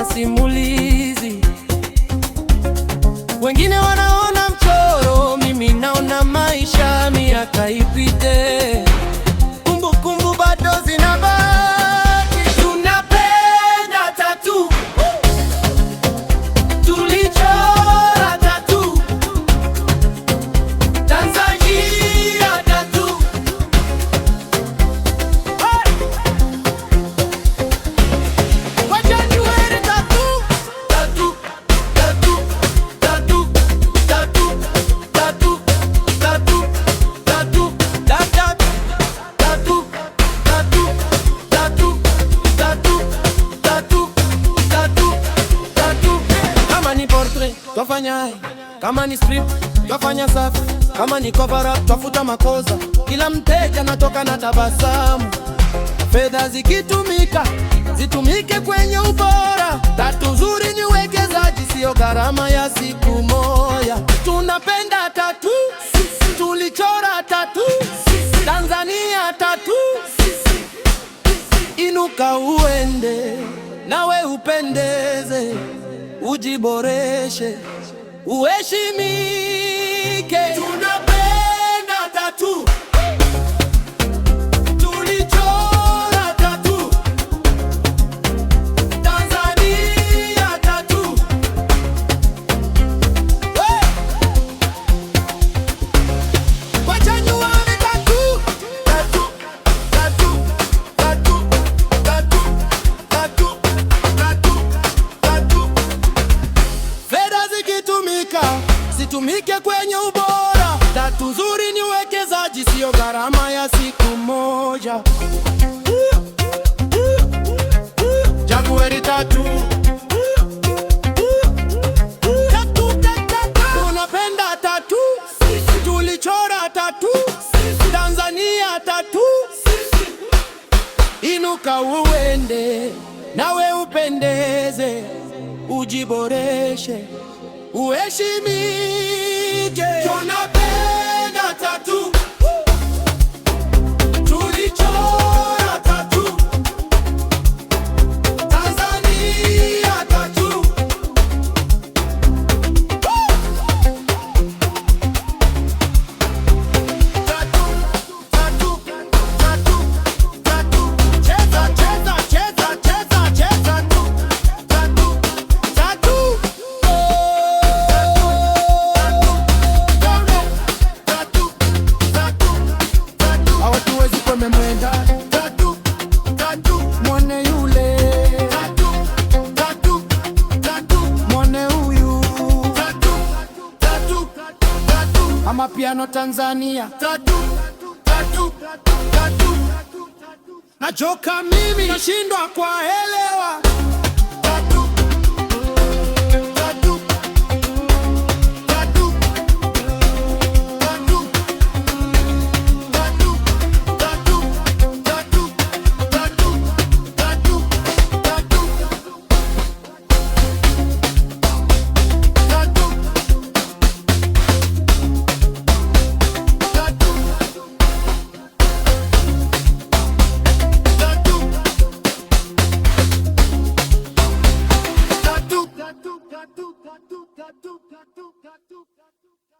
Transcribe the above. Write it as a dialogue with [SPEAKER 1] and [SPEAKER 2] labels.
[SPEAKER 1] na simulizi. Wengine wanaona mchoro, mimi naona maisha. Miaka ipite, kumbukumbu bado zinabaki. Tunapenda tatu, tulichora tatu, Tanzania tatu. Kwa January tatu, tatu, tatu, tatu, tatu, tatu, tatu, tatu, tatu, tatu, tatu, tatu, tatu, tatu, tatu. Kama ni portrait twafanya hai, kama ni script twafanya safi, kama ni cover up twafuta makosa. Kila mteja natoka na tabasamu. Fedha zikitumika zitumike kwenye ubora. Tatu nzuri ni uwekezaji, sio gharama ya siku moja. Tunapenda tatu, tulichora tatu, Tanzania tatu. Inuka uende, nawe upendeze, ujiboreshe, uheshimike. Tunapenda tatu, tulichora tatu, Tanzania tatu. Kwa January tatu, tatu, tatu, tatu, tatu, tatu, tatu, tatu. Fedha zikitumika zitumike kwenye ubora. Tatu nzuri ni uwekezaji, sio gharama ya siku moja. January tatu, tatu, tunapenda tatu, tulichora tatu, Tanzania tatu. Inuka uende, nawe upendeze, ujiboreshe, uheshimike. Tunapenda tatu, tulichora tatu, Tanzania tatu. Tatu, tatu, tatu, tatu. Cheza, cheza, cheza, cheza, cheza tu. Tatu, tatu. Hawatuwezi kumemwenda tatu, tatu, mwone yule tatu, tatu, tatu, mwone huyu tatu, tatu, tatu, ama piano Tanzania tatu, tatu, tatu. Nachoka mimi nashindwa kuelewa.